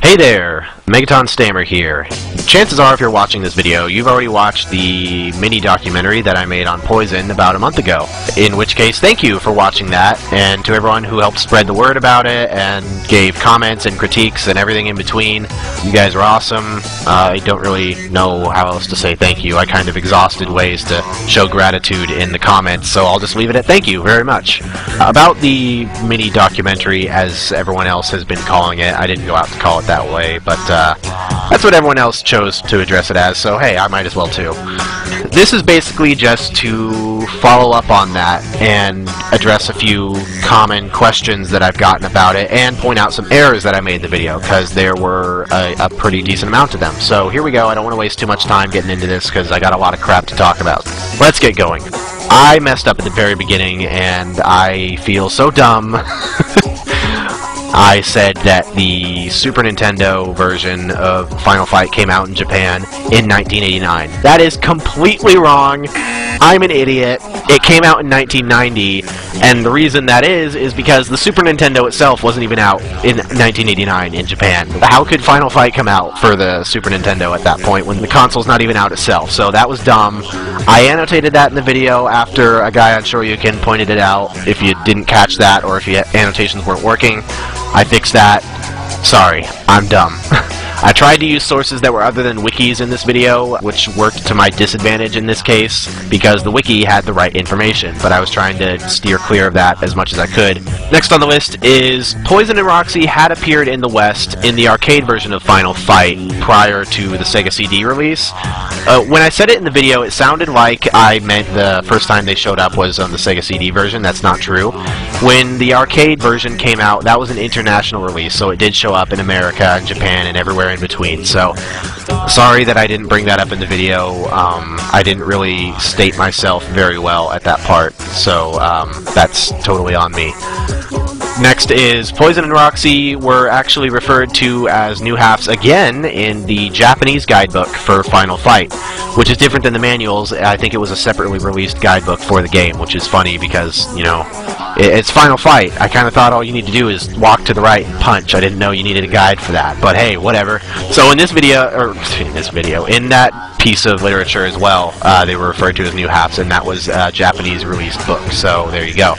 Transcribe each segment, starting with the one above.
Hey there, MegatonStammer here. Chances are if you're watching this video, you've already watched the mini documentary that I made on Poison about a month ago. In which case, thank you for watching that, and to everyone who helped spread the word about it and gave comments and critiques and everything in between. You guys are awesome. I don't really know how else to say thank you. I kind of exhausted ways to show gratitude in the comments, so I'll just leave it at thank you very much. About the mini documentary, as everyone else has been calling it, I didn't go out to call it that way, but that's what everyone else chose to address it as, so hey, I might as well too. This is basically just to follow up on that and address a few common questions that I've gotten about it and point out some errors that I made in the video, because there were a pretty decent amount of them. So here we go. I don't want to waste too much time getting into this because I got a lot of crap to talk about. Let's get going. I messed up at the very beginning and I feel so dumb. I said that the Super Nintendo version of Final Fight came out in Japan in 1989. That is completely wrong. I'm an idiot. It came out in 1990, and the reason that is because the Super Nintendo itself wasn't even out in 1989 in Japan. How could Final Fight come out for the Super Nintendo at that point when the console's not even out itself? So that was dumb. I annotated that in the video after a guy on Shoryuken pointed it out. If you didn't catch that, or if your annotations weren't working, I fixed that. Sorry, I'm dumb. I tried to use sources that were other than wikis in this video, which worked to my disadvantage in this case, because the wiki had the right information, but I was trying to steer clear of that as much as I could. Next on the list is Poison and Roxy had appeared in the West in the arcade version of Final Fight prior to the Sega CD release. When I said it in the video, it sounded like I meant the first time they showed up was on the Sega CD version. That's not true. When the arcade version came out, that was an international release, so it did show up in America and Japan and everywhere in between. So, sorry that I didn't bring that up in the video. I didn't really state myself very well at that part, so that's totally on me. Next is Poison and Roxy were actually referred to as new halves again in the Japanese guidebook for Final Fight, which is different than the manuals. I think it was a separately released guidebook for the game, which is funny because, you know, it's Final Fight. I kind of thought all you need to do is walk to the right and punch. I didn't know you needed a guide for that, but hey, whatever. So in that piece of literature as well, they were referred to as new halves, and that was a Japanese released book, so there you go.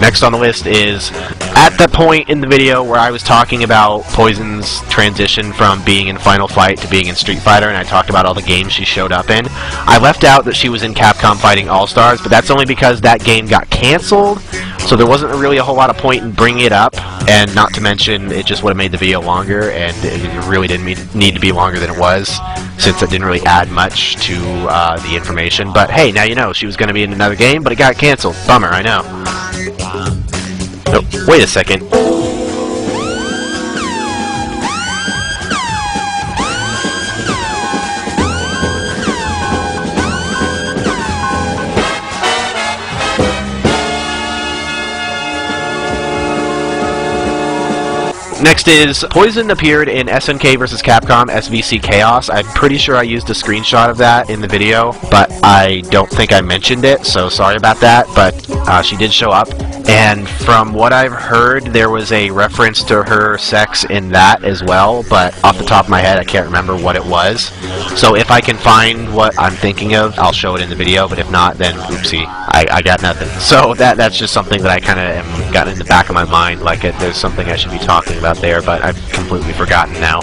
Next on the list is, at the point in the video where I was talking about Poison's transition from being in Final Fight to being in Street Fighter, and I talked about all the games she showed up in, I left out that she was in Capcom Fighting All-Stars, but that's only because that game got canceled, so there wasn't really a whole lot of point in bringing it up, and not to mention, it just would have made the video longer, and it really didn't need to be longer than it was, since it didn't really add much to the information. But hey, now you know she was going to be in another game, but it got canceled. Bummer, I know. Oh, wait a second. Next is, Poison appeared in SNK vs. Capcom SVC Chaos. I'm pretty sure I used a screenshot of that in the video, but I don't think I mentioned it, so sorry about that, but she did show up. And from what I've heard, there was a reference to her sex in that as well, but off the top of my head, I can't remember what it was. So if I can find what I'm thinking of, I'll show it in the video, but if not, then oopsie, I got nothing. So that's just something that I kind of got in the back of my mind, like there's something I should be talking about there, but I've completely forgotten now.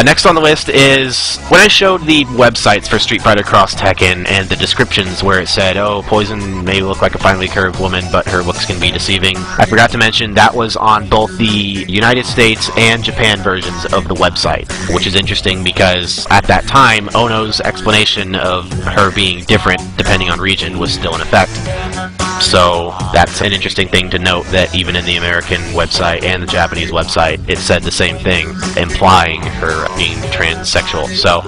Next on the list is, when I showed the websites for Street Fighter Cross Tekken and the descriptions where it said, oh, Poison may look like a finely curved woman, but her looks can be deceiving, I forgot to mention that was on both the United States and Japan versions of the website, which is interesting because at that time, Ono's explanation of her being different depending on region was still in effect. So that's an interesting thing to note, that even in the American website and the Japanese website, it said the same thing, implying her being transsexual. So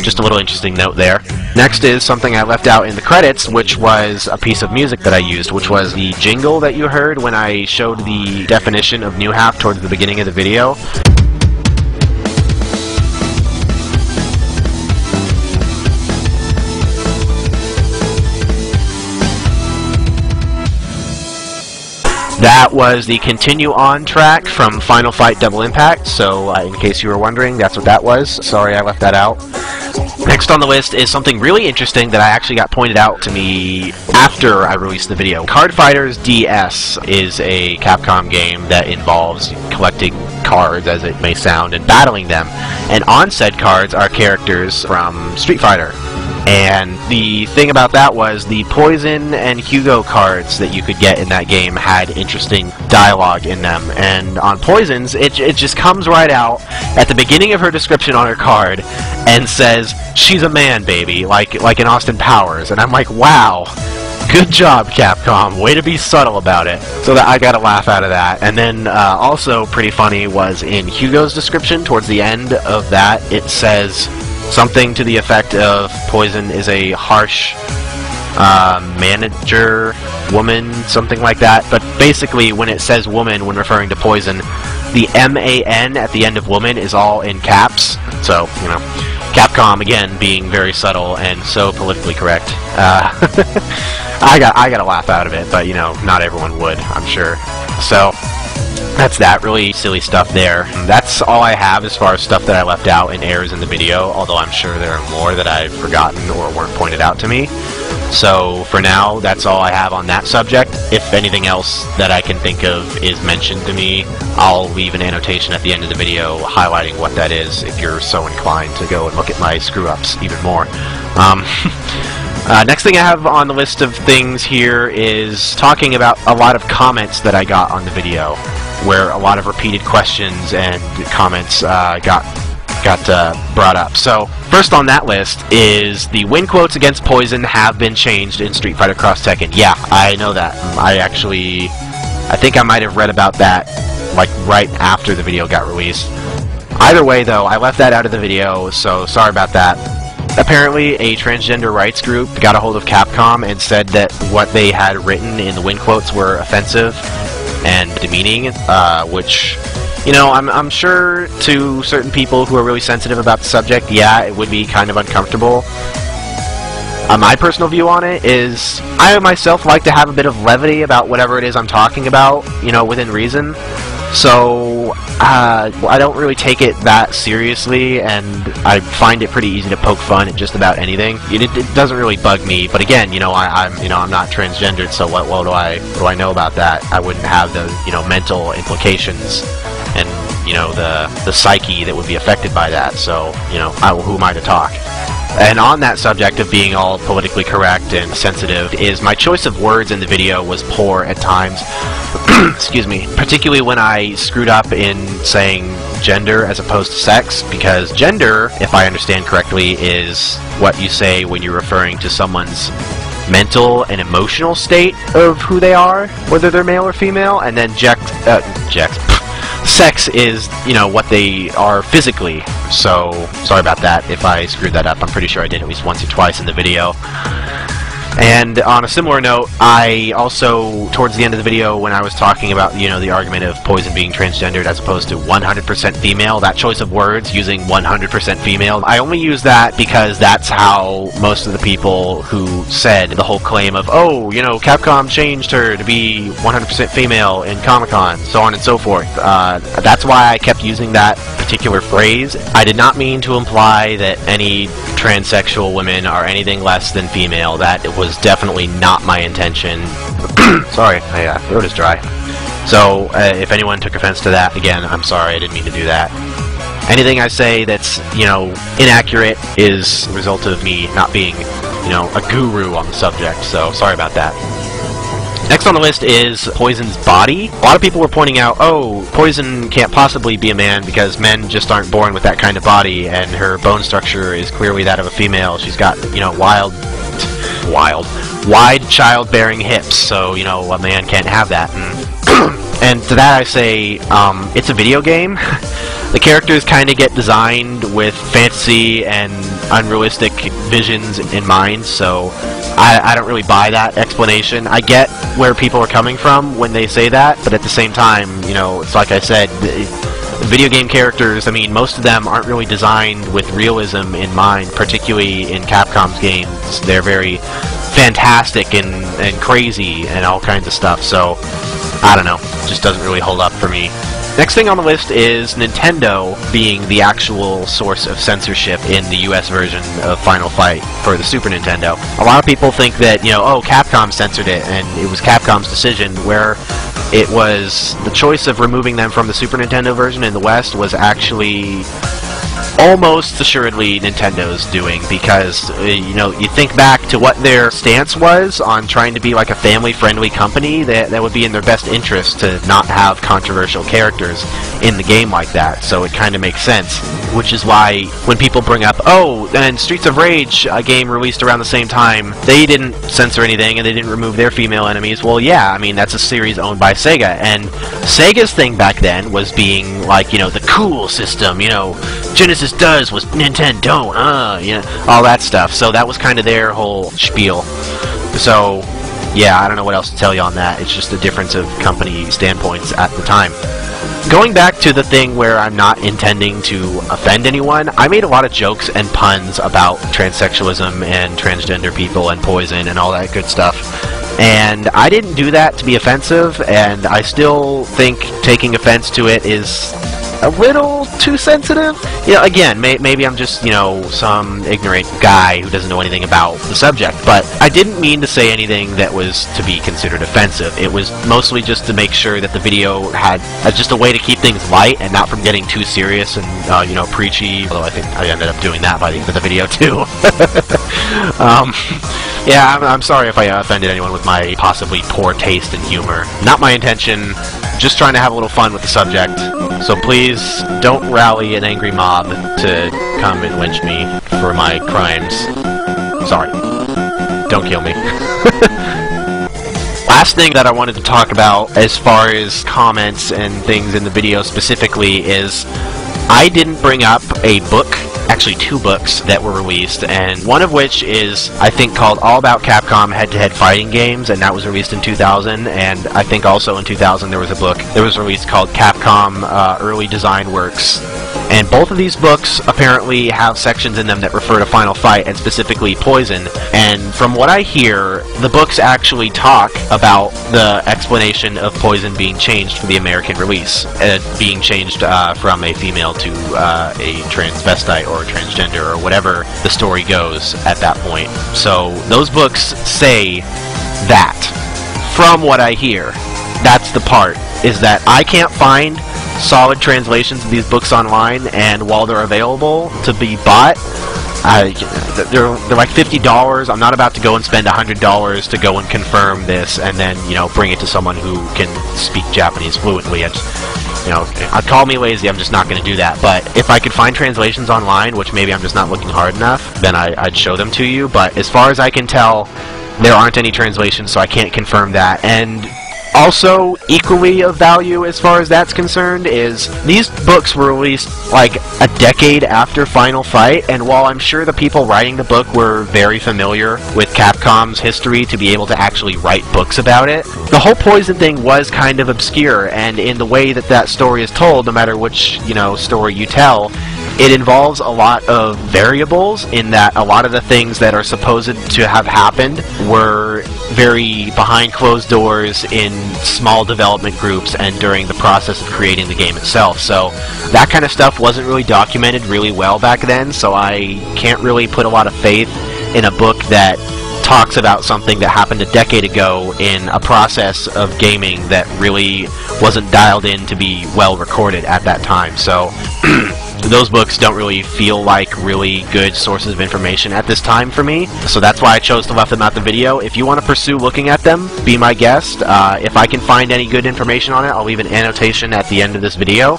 just a little interesting note there. Next is something I left out in the credits, which was a piece of music that I used, which was the jingle that you heard when I showed the definition of new half towards the beginning of the video. That was the continue on track from Final Fight Double Impact, so in case you were wondering, that's what that was. Sorry I left that out. Next on the list is something really interesting that I actually got pointed out to me after I released the video. Card Fighters DS is a Capcom game that involves collecting cards, as it may sound, and battling them. And on said cards are characters from Street Fighter. And the thing about that was the Poison and Hugo cards that you could get in that game had interesting dialogue in them. And on Poison's, it just comes right out at the beginning of her description on her card and says, "She's a man, baby," like in Austin Powers. And I'm like, wow, good job, Capcom. Way to be subtle about it. So that I got a laugh out of that. And then also pretty funny was in Hugo's description towards the end of that, it says something to the effect of Poison is a harsh manager, woman, something like that. But basically, when it says woman when referring to Poison, the M-A-N at the end of woman is all in caps. So, you know, Capcom, again, being very subtle and so politically correct. I got a laugh out of it, but, you know, not everyone would, I'm sure. So that's that. Really silly stuff there. That's all I have as far as stuff that I left out in errors in the video, although I'm sure there are more that I've forgotten or weren't pointed out to me. So for now, that's all I have on that subject. If anything else that I can think of is mentioned to me, I'll leave an annotation at the end of the video highlighting what that is if you're so inclined to go and look at my screw-ups even more. Next thing I have on the list of things here is talking about a lot of comments that I got on the video, where a lot of repeated questions and comments got brought up. So first on that list is the win quotes against Poison have been changed in Street Fighter Cross Tekken. Yeah, I know that. I think I might have read about that like right after the video got released. Either way though, I left that out of the video, so sorry about that. Apparently, a transgender rights group got a hold of Capcom and said that what they had written in the win quotes were offensive and demeaning, which, you know, I'm sure to certain people who are really sensitive about the subject, yeah, it would be kind of uncomfortable. My personal view on it is I myself like to have a bit of levity about whatever it is I'm talking about, you know, within reason. So I don't really take it that seriously, and I find it pretty easy to poke fun at just about anything. It doesn't really bug me, but again, you know, I'm not transgendered, so what do I know about that? I wouldn't have the, you know, mental implications and, you know, the psyche that would be affected by that. So, you know, who am I to talk? And on that subject of being all politically correct and sensitive, is my choice of words in the video was poor at times. Excuse me. Particularly when I screwed up in saying gender as opposed to sex, because gender, if I understand correctly, is what you say when you're referring to someone's mental and emotional state of who they are, whether they're male or female, and then sex is, you know, what they are physically. So, sorry about that if I screwed that up. I'm pretty sure I did at least once or twice in the video. And on a similar note, I also, towards the end of the video, when I was talking about, you know, the argument of Poison being transgendered as opposed to 100% female, that choice of words, using 100% female, I only use that because that's how most of the people who said the whole claim of, oh, you know, Capcom changed her to be 100% female in Comic-Con, so on and so forth. That's why I kept using that particular phrase. I did not mean to imply that any transsexual women are anything less than female. That was definitely not my intention. Sorry, my throat is dry. So, if anyone took offense to that, again, I'm sorry, I didn't mean to do that. Anything I say that's, you know, inaccurate is a result of me not being, you know, a guru on the subject, so sorry about that. Next on the list is Poison's body. A lot of people were pointing out, oh, Poison can't possibly be a man because men just aren't born with that kind of body, and her bone structure is clearly that of a female. She's got, you know, wide childbearing hips, so, you know, a man can't have that. And to that I say, it's a video game. The characters kind of get designed with fantasy and unrealistic visions in mind, so I don't really buy that explanation. I get where people are coming from when they say that, but at the same time, you know, it's like I said, video game characters, I mean, most of them aren't really designed with realism in mind, particularly in Capcom's games. They're very fantastic and crazy and all kinds of stuff, so I don't know, just doesn't really hold up for me. Next thing on the list is Nintendo being the actual source of censorship in the US version of Final Fight for the Super Nintendo. A lot of people think that, you know, oh, Capcom censored it, and it was Capcom's decision, where it was the choice of removing them from the Super Nintendo version in the West was actually almost assuredly Nintendo's doing, because, you know, you think back to what their stance was on trying to be like a family-friendly company, that would be in their best interest to not have controversial characters in the game like that, so it kind of makes sense. Which is why when people bring up, oh, and Streets of Rage, a game released around the same time, they didn't censor anything and they didn't remove their female enemies. Well, yeah, I mean, that's a series owned by Sega, and Sega's thing back then was being like, you know, the cool system, you know, Genesis does was Nintendo don't, you know, all that stuff. So that was kind of their whole spiel. So, yeah, I don't know what else to tell you on that. It's just a difference of company standpoints at the time. Going back to the thing where I'm not intending to offend anyone, I made a lot of jokes and puns about transsexualism and transgender people and poison and all that good stuff. And I didn't do that to be offensive, and I still think taking offense to it is a little too sensitive. You know, again, maybe I'm just, you know, some ignorant guy who doesn't know anything about the subject, but I didn't mean to say anything that was to be considered offensive. It was mostly just to make sure that the video had just a way to keep things light and not from getting too serious and, you know, preachy, although I think I ended up doing that by the end of the video, too. Yeah, I'm sorry if I offended anyone with my possibly poor taste in humor. Not my intention, just trying to have a little fun with the subject. So please, don't rally an angry mob to come and lynch me for my crimes. Sorry. Don't kill me. Last thing that I wanted to talk about as far as comments and things in the video specifically is I didn't bring up a book, actually 2 books that were released, and one of which is, I think, called All About Capcom Head-to-Head Fighting Games, and that was released in 2000, and I think also in 2000 there was a book that was released called Capcom Early Design Works. And both of these books apparently have sections in them that refer to Final Fight, and specifically Poison. And from what I hear, the books actually talk about the explanation of Poison being changed for the American release, being changed from a female to a transvestite or a transgender or whatever the story goes at that point. So those books say that. From what I hear, that's the part, is that I can't find solid translations of these books online, and while they're available to be bought, they're like $50. I'm not about to go and spend $100 to go and confirm this and then, you know, bring it to someone who can speak Japanese fluently. You know, call me lazy, I'm just not going to do that. But if I could find translations online, which maybe I'm just not looking hard enough, then I'd show them to you. But as far as I can tell, there aren't any translations, so I can't confirm that. And also, equally of value as far as that's concerned is these books were released like a decade after Final Fight, and while I'm sure the people writing the book were very familiar with Capcom's history to be able to actually write books about it, the whole Poison thing was kind of obscure, and in the way that that story is told, no matter which, you know, story you tell, it involves a lot of variables in that a lot of the things that are supposed to have happened were very behind closed doors in small development groups and during the process of creating the game itself. So that kind of stuff wasn't really documented really well back then, so I can't really put a lot of faith in a book that talks about something that happened a decade ago in a process of gaming that really wasn't dialed in to be well recorded at that time. So those books don't really feel like really good sources of information at this time for me, so that's why I chose to left them out the video. If you want to pursue looking at them, be my guest. If I can find any good information on it, I'll leave an annotation at the end of this video.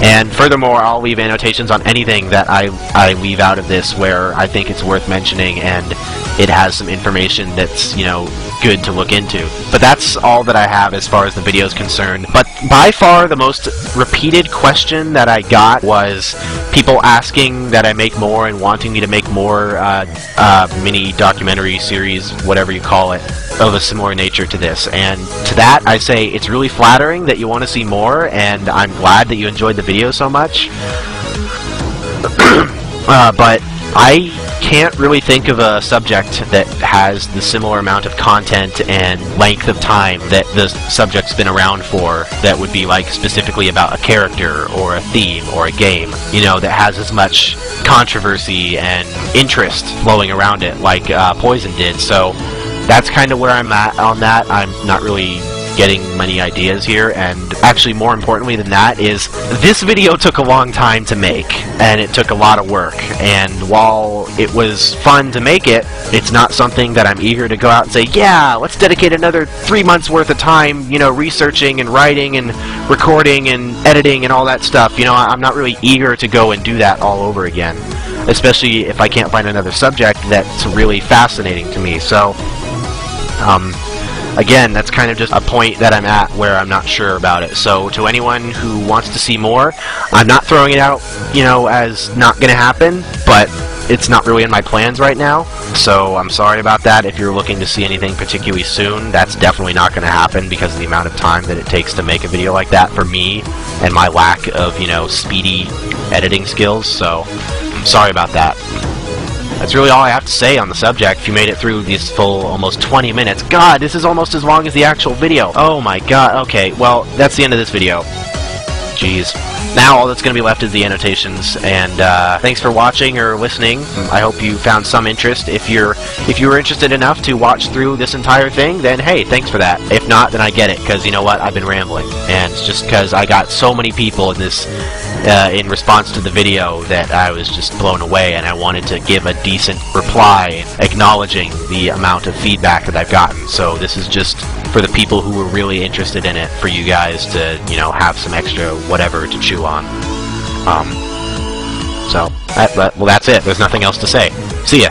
And furthermore, I'll leave annotations on anything that I leave out of this where I think it's worth mentioning and it has some information that's, you know, good to look into. But that's all that I have as far as the video is concerned. But by far the most repeated question that I got was people asking that I make more and wanting me to make more mini documentary series, whatever you call it, of a similar nature to this. And to that I say it's really flattering that you want to see more, and I'm glad that you enjoyed the video so much. But I can't really think of a subject that has the similar amount of content and length of time that the subject's been around for that would be like specifically about a character or a theme or a game, you know, that has as much controversy and interest flowing around it like Poison did. So that's kind of where I'm at on that. I'm not really getting many ideas here, and actually more importantly than that is this video took a long time to make, and it took a lot of work, and while it was fun to make it, it's not something that I'm eager to go out and say, yeah, let's dedicate another 3 months worth of time, you know, researching and writing and recording and editing and all that stuff. You know, I'm not really eager to go and do that all over again, especially if I can't find another subject that's really fascinating to me. So again, that's kind of just a point that I'm at where I'm not sure about it. So to anyone who wants to see more, I'm not throwing it out, you know, as not going to happen, but it's not really in my plans right now. So I'm sorry about that. If you're looking to see anything particularly soon, that's definitely not going to happen because of the amount of time that it takes to make a video like that for me and my lack of, you know, speedy editing skills. So I'm sorry about that. That's really all I have to say on the subject. If you made it through these full almost 20 minutes. God, this is almost as long as the actual video. Oh my god. Okay, well, that's the end of this video. Jeez. Now all that's going to be left is the annotations, and thanks for watching or listening. I hope you found some interest. If you were interested enough to watch through this entire thing, then hey, thanks for that. If not, then I get it, because you know what, I've been rambling, and it's just because I got so many people in this in response to the video that I was just blown away, and I wanted to give a decent reply acknowledging the amount of feedback that I've gotten. So this is just for the people who were really interested in it, for you guys to, you know, have some extra whatever to chew on. So, well, that's it. There's nothing else to say. See ya.